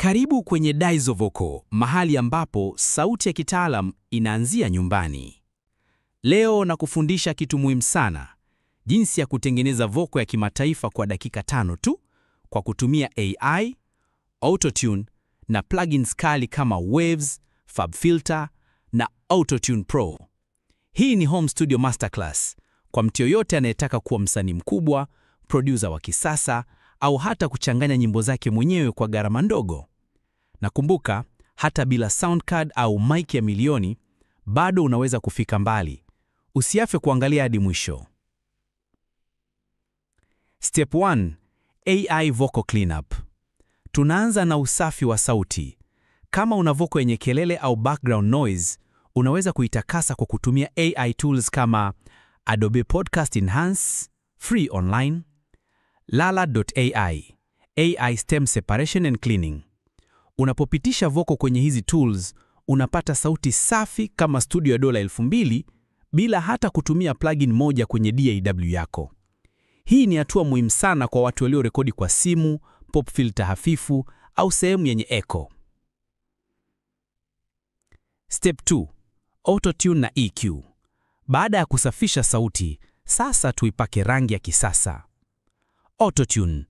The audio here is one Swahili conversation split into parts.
Karibu kwenye Daizo Vocal, mahali ambapo sauti ya kitaalam inaanzia nyumbani. Leo nakufundisha kitu muhimu sana, jinsi ya kutengeneza vocal ya kimataifa kwa dakika 5 tu kwa kutumia AI, Autotune na plugins kali kama Waves, FabFilter na Autotune Pro. Hii ni Home Studio Masterclass kwa mtu yoyote anayetaka kuwa msanii mkubwa, producer wa kisasa au hata kuchanganya nyimbo zake mwenyewe kwa gharama ndogo. Na kumbuka, hata bila sound card au mic ya milioni, bado unaweza kufika mbali. Usiache kuangalia hadi mwisho. Step 1. AI Vocal Cleanup. Tunaanza na usafi wa sauti. Kama una vocal yenye kelele au background noise, unaweza kuitakasa kwa kutumia AI tools kama Adobe Podcast Enhance, free online, Lala.ai, AI Stem Separation and Cleaning. Unapopitisha vocal kwenye hizi tools, unapata sauti safi kama studio ya $2,000 bila hata kutumia plugin moja kwenye DAW yako. Hii ni hatua muhimu sana kwa watu waliorekodi kwa simu, pop filter hafifu au sehemu yenye echo. Step 2. Autotune na EQ. Baada ya kusafisha sauti, sasa tuipake rangi ya kisasa. Autotune.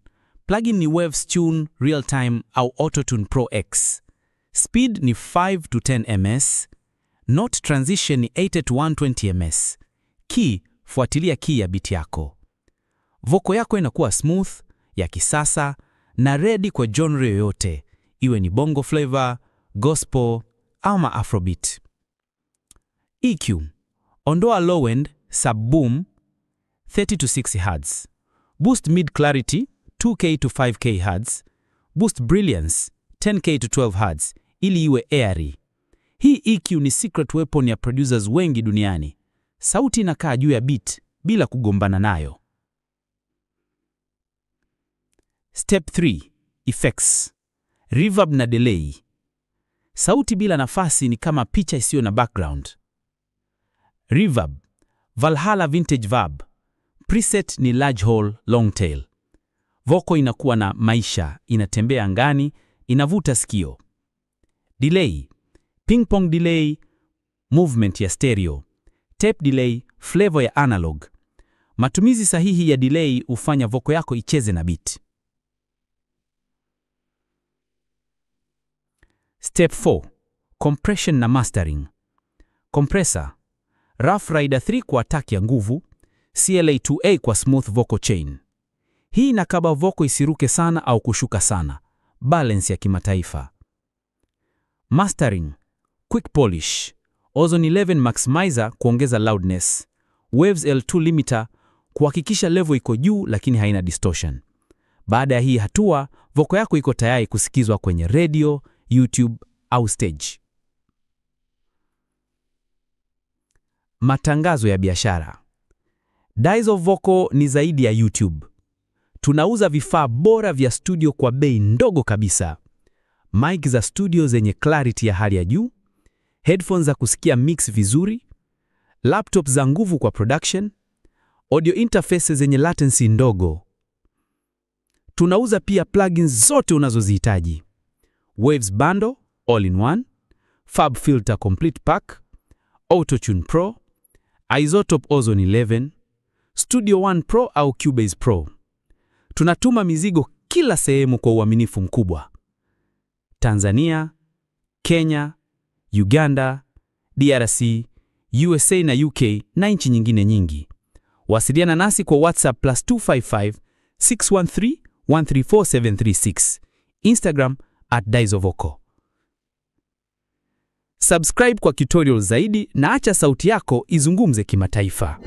Plugin ni Waves Tune Real Time au Autotune Pro X. Speed ni 5 to 10 ms. Note transition ni 80 to 120 ms. Key, fuatilia key ya beat yako. Vocal yako inakuwa smooth, ya kisasa na ready kwa genre yoyote, iwe ni bongo flavor, gospel ama afrobeat. EQ. Ondoa low end, sub boom 30 to 60 Hz. Boost mid clarity 2K to 5K Hz. Boost brilliance 10K to 12 Hz ili iwe airy. Hii EQ ni secret weapon ya producers wengi duniani. Sauti inakaa juu ya beat bila kugombana nayo. Step 3. Effects. Reverb na delay. Sauti bila nafasi ni kama picha isiyo na background. Reverb. Valhalla Vintage Verb. Preset ni large hole, long tail. Vocal inakuwa na maisha, inatembea angani, inavuta sikio. Delay. Ping pong delay, movement ya stereo. Tape delay, flavor ya analog. Matumizi sahihi ya delay hufanya vocal yako icheze na beat. Step 4. Compression na mastering. Compressor. Rough Rider 3 kwa attack ya nguvu, CLA2A kwa smooth vocal chain. Hii inakaba vocal isiruke sana au kushuka sana. Balance ya kimataifa. Mastering. Quick polish. Ozone 11 maximizer kuongeza loudness. Waves L2 limiter kuhakikisha level iko juu lakini haina distortion. Baada ya hii hatua, vocal yako iko tayari kusikizwa kwenye radio, YouTube au stage. Matangazo ya biashara. Daizo Vocal ni zaidi ya YouTube. Tunauza vifaa bora vya studio kwa bei ndogo kabisa. Mic za studio zenye clarity ya hali ya juu, headphones za kusikia mix vizuri, laptop za nguvu kwa production, audio interfaces zenye latency ndogo. Tunauza pia plugins zote unazozihitaji. Waves Bundle all in one, FabFilter Complete Pack, Autotune Pro, Isotope Ozone 11, Studio One Pro au Cubase Pro. Tunatuma mizigo kila sehemu kwa uaminifu mkubwa. Tanzania, Kenya, Uganda, DRC, USA na UK na nchi nyingine nyingi. Wasiliana nasi kwa WhatsApp +255 613 134736. Instagram @DaizoVocal. Subscribe kwa tutorial zaidi na acha sauti yako izungumze kimataifa.